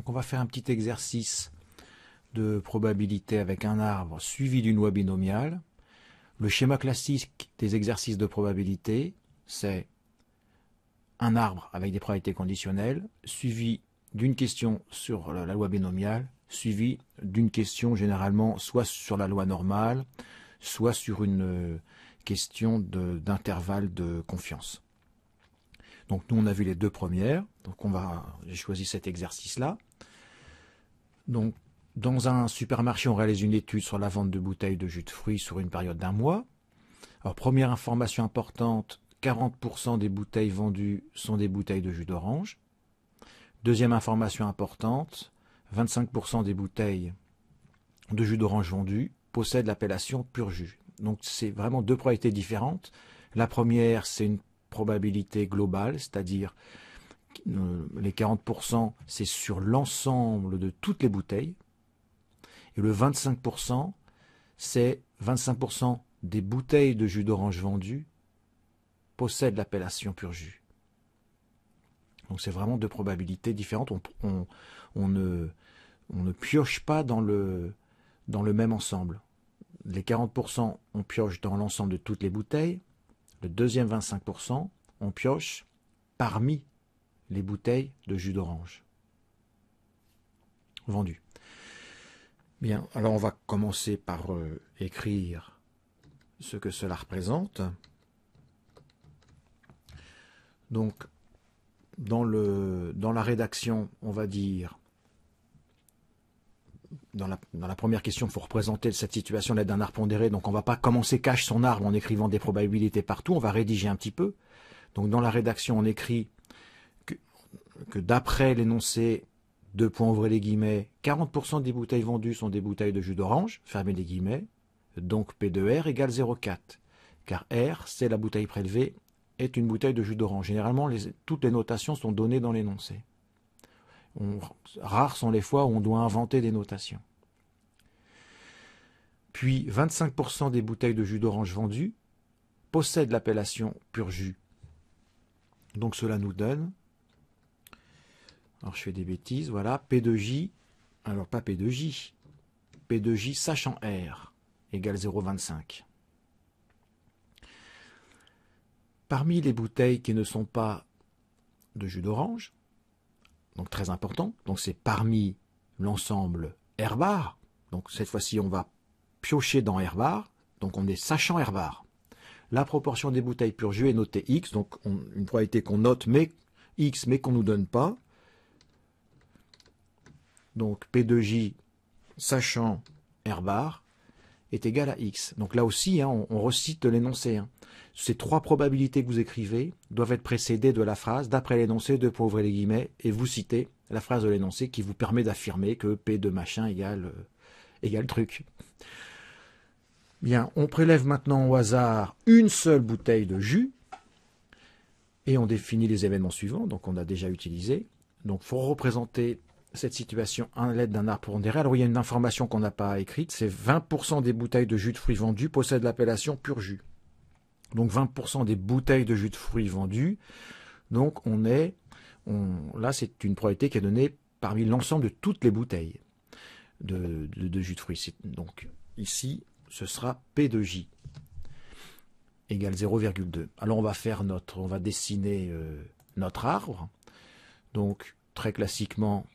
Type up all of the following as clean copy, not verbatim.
Donc on va faire un petit exercice de probabilité avec un arbre suivi d'une loi binomiale. Le schéma classique des exercices de probabilité, c'est un arbre avec des probabilités conditionnelles, suivi d'une question sur la loi binomiale, suivi d'une question généralement soit sur la loi normale, soit sur une question d'intervalle de confiance. Donc nous on a vu les deux premières, donc j'ai choisi cet exercice-là. Donc dans un supermarché, on réalise une étude sur la vente de bouteilles de jus de fruits sur une période d'1 mois. Alors première information importante, 40% des bouteilles vendues sont des bouteilles de jus d'orange. Deuxième information importante, 25% des bouteilles de jus d'orange vendues possèdent l'appellation pur jus. Donc c'est vraiment deux probabilités différentes. La première, c'est une probabilité globale, c'est-à-dire les 40%, c'est sur l'ensemble de toutes les bouteilles. Et le 25%, c'est 25% des bouteilles de jus d'orange vendues possèdent l'appellation pur jus. Donc c'est vraiment deux probabilités différentes. On ne pioche pas dans le même ensemble. Les 40%, on pioche dans l'ensemble de toutes les bouteilles. Le deuxième 25%, on pioche parmi les bouteilles de jus d'orange vendues. Bien, alors on va commencer par écrire ce que cela représente. Donc, dans la rédaction, on va dire, dans la première question, il faut représenter cette situation à l'aide d'un arbre pondéré. Donc on ne va pas commencer cache son arbre en écrivant des probabilités partout, on va rédiger un petit peu. Donc dans la rédaction, on écrit que d'après l'énoncé, 2 points ouvrez les guillemets, 40% des bouteilles vendues sont des bouteilles de jus d'orange, fermez les guillemets, donc P de R égale 0,4. Car R, c'est la bouteille prélevée, est une bouteille de jus d'orange. Généralement, toutes les notations sont données dans l'énoncé. Rares sont les fois où on doit inventer des notations. Puis 25% des bouteilles de jus d'orange vendues possèdent l'appellation pur jus. Donc cela nous donne, alors je fais des bêtises, voilà, P de J, alors pas P de J, P de J sachant R égale 0,25. Parmi les bouteilles qui ne sont pas de jus d'orange, donc très important, donc c'est parmi l'ensemble R bar, donc cette fois-ci on va piocher dans R bar, donc on est sachant R bar. La proportion des bouteilles pur jus est notée X, donc une probabilité qu'on note X mais qu'on ne nous donne pas. Donc P de J sachant R bar est égal à X. Donc là aussi, on recite l'énoncé. Ces trois probabilités que vous écrivez doivent être précédées de la phrase d'après l'énoncé, deux points ouvrez les guillemets, et vous citez la phrase de l'énoncé qui vous permet d'affirmer que P de machin égale truc. Bien, on prélève maintenant au hasard une seule bouteille de jus et on définit les événements suivants, donc on a déjà utilisé. Donc il faut représenter cette situation à l'aide d'un arbre pondéré. Alors il y a une information qu'on n'a pas écrite, c'est 20% des bouteilles de jus de fruits vendues possèdent l'appellation pur jus. Donc 20% des bouteilles de jus de fruits vendues, donc là c'est une probabilité qui est donnée parmi l'ensemble de toutes les bouteilles de jus de fruits. Donc ici, ce sera P de J égale 0,2. Alors on va dessiner notre arbre. Donc très classiquement,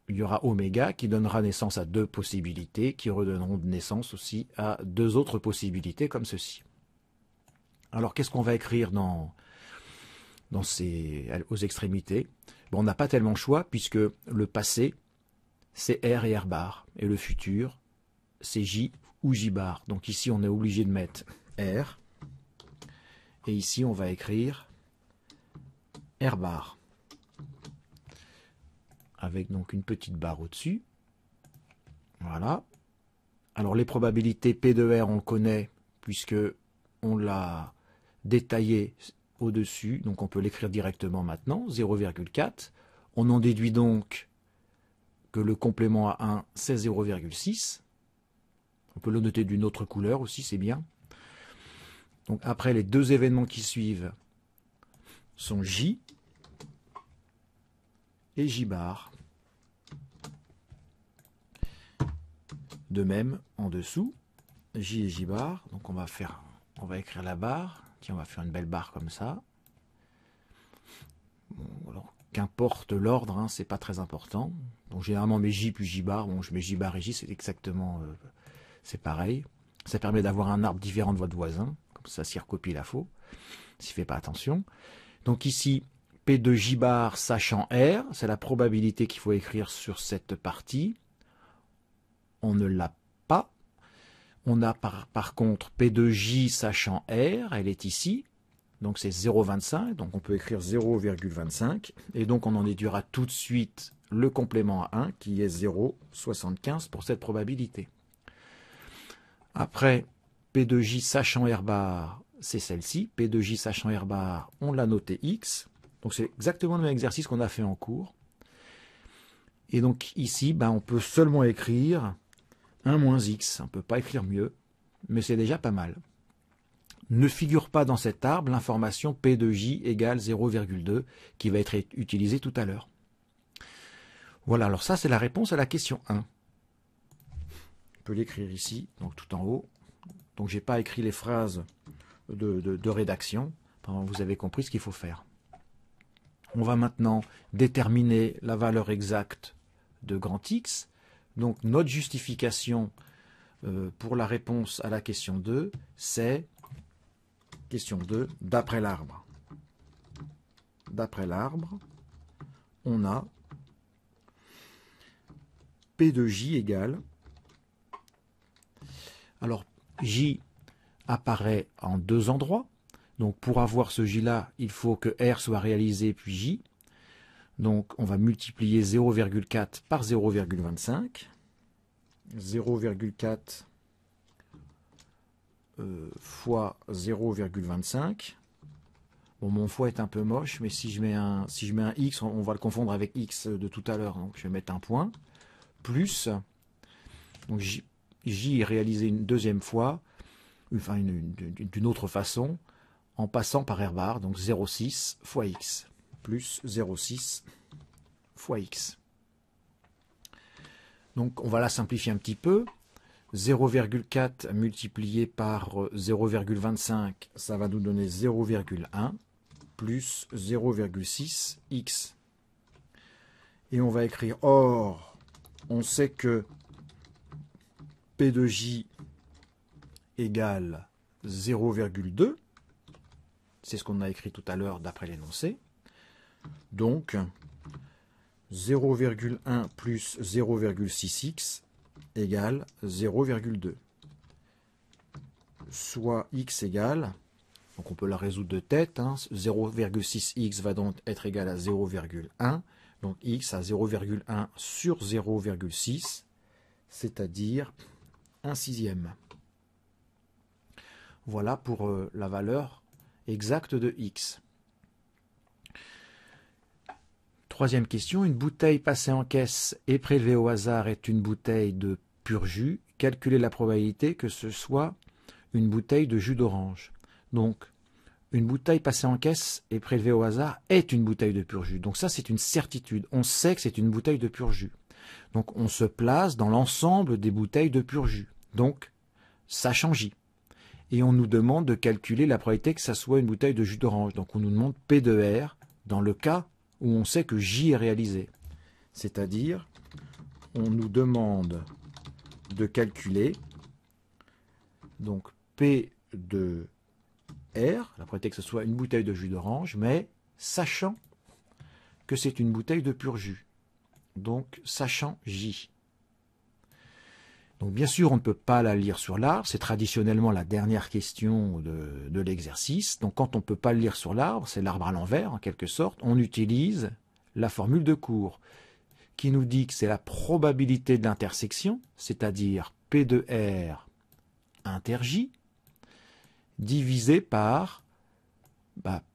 il y aura oméga qui donnera naissance à deux possibilités, qui redonneront naissance aussi à deux autres possibilités comme ceci. Alors qu'est-ce qu'on va écrire aux extrémités? Bon, on n'a pas tellement le choix puisque le passé c'est R et R bar et le futur c'est J ou J bar. Donc ici on est obligé de mettre R et ici on va écrire R bar, avec donc une petite barre au-dessus. Voilà. Alors les probabilités P de R, on le connaît, puisque on l'a détaillé au-dessus, donc on peut l'écrire directement maintenant, 0,4. On en déduit donc que le complément à 1, c'est 0,6. On peut le noter d'une autre couleur aussi, c'est bien. Donc après, les deux événements qui suivent sont J et J bar. De même, en dessous, J et J bar. Donc on va écrire la barre. Tiens, on va faire une belle barre comme ça. Bon, alors, qu'importe l'ordre, hein, c'est pas très important. Donc généralement, mes J puis J bar. Bon, je mets J bar et J, c'est exactement, c'est pareil. Ça permet d'avoir un arbre différent de votre voisin. Comme ça, s'il recopie la faux, s'il ne fait pas attention. Donc ici, P de J bar sachant R, c'est la probabilité qu'il faut écrire sur cette partie. On ne l'a pas. On a par contre P de J sachant R, elle est ici. Donc c'est 0,25, donc on peut écrire 0,25. Et donc on en déduira tout de suite le complément à 1 qui est 0,75 pour cette probabilité. Après, P de J sachant R bar, c'est celle-ci. P de J sachant R bar, on l'a noté X. Donc c'est exactement le même exercice qu'on a fait en cours. Et donc ici, on peut seulement écrire 1 moins X. On ne peut pas écrire mieux, mais c'est déjà pas mal. Ne figure pas dans cet arbre l'information P de J égale 0,2 qui va être utilisée tout à l'heure. Voilà, alors ça c'est la réponse à la question 1. On peut l'écrire ici, donc tout en haut. Donc j'ai pas écrit les phrases de rédaction. Vous avez compris ce qu'il faut faire. On va maintenant déterminer la valeur exacte de grand X. Donc notre justification pour la réponse à la question 2, c'est question 2, d'après l'arbre. D'après l'arbre, on a P de J égale. Alors, J apparaît en deux endroits. Donc, pour avoir ce J-là, il faut que R soit réalisé puis J. Donc, on va multiplier 0,4 par 0,25. 0,4 fois 0,25. Bon, mon fois est un peu moche, mais si je mets un X, on va le confondre avec X de tout à l'heure. Donc, je vais mettre un point. Plus, donc J est réalisé une deuxième fois, enfin d'une autre façon, en passant par R bar, donc 0,6 fois X, plus 0,6 fois X. Donc on va la simplifier un petit peu. 0,4 multiplié par 0,25, ça va nous donner 0,1 plus 0,6 X. Et on va écrire, or, on sait que P de J égale 0,2. C'est ce qu'on a écrit tout à l'heure d'après l'énoncé. Donc, 0,1 plus 0,6x égale 0,2. Soit x égale, donc on peut la résoudre de tête, 0,6x va donc être égal à 0,1. Donc x à 0,1 sur 0,6, c'est-à-dire 1/6. Voilà pour la valeur exacte de x. Troisième question, une bouteille passée en caisse et prélevée au hasard est une bouteille de pur jus. Calculez la probabilité que ce soit une bouteille de jus d'orange. Donc, une bouteille passée en caisse et prélevée au hasard est une bouteille de pur jus. Donc ça, c'est une certitude. On sait que c'est une bouteille de pur jus. Donc on se place dans l'ensemble des bouteilles de pur jus. Donc, ça change. Et on nous demande de calculer la probabilité que ça soit une bouteille de jus d'orange. Donc on nous demande P de R dans le cas où on sait que J est réalisé. C'est-à-dire, on nous demande de calculer donc P de R, la probabilité que ce soit une bouteille de jus d'orange, mais sachant que c'est une bouteille de pur jus. Donc, sachant J. Donc, bien sûr, on ne peut pas la lire sur l'arbre. C'est traditionnellement la dernière question de l'exercice. Donc, quand on ne peut pas le lire sur l'arbre, c'est l'arbre à l'envers, en quelque sorte, on utilise la formule de cours qui nous dit que c'est la probabilité de l'intersection, c'est-à-dire P de R inter J, divisé par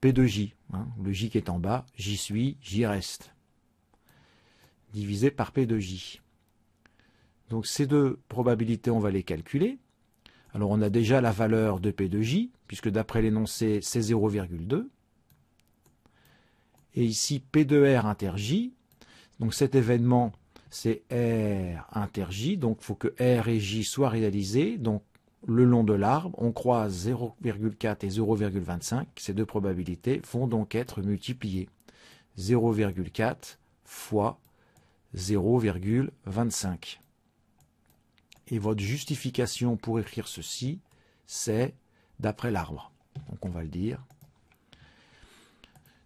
P de J, le J qui est en bas, j'y suis, j'y reste, divisé par P de J. Donc ces deux probabilités, on va les calculer. Alors on a déjà la valeur de P de J, puisque d'après l'énoncé, c'est 0,2. Et ici, P de R inter J, donc cet événement, c'est R inter J, donc il faut que R et J soient réalisés. Donc le long de l'arbre, on croise 0,4 et 0,25. Ces deux probabilités vont donc être multipliées. 0,4 fois 0,25. Et votre justification pour écrire ceci, c'est d'après l'arbre. Donc on va le dire.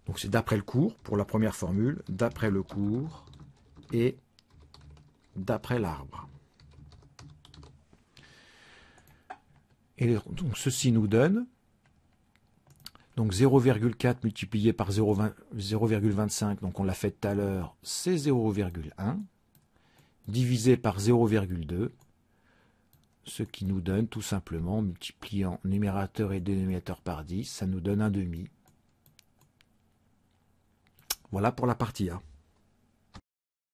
Donc c'est d'après le cours pour la première formule, d'après le cours et d'après l'arbre. Et donc ceci nous donne donc 0,4 multiplié par 0,25, donc on l'a fait tout à l'heure, c'est 0,1, divisé par 0,2, ce qui nous donne tout simplement, multipliant numérateur et dénominateur par 10, ça nous donne un demi. Voilà pour la partie A.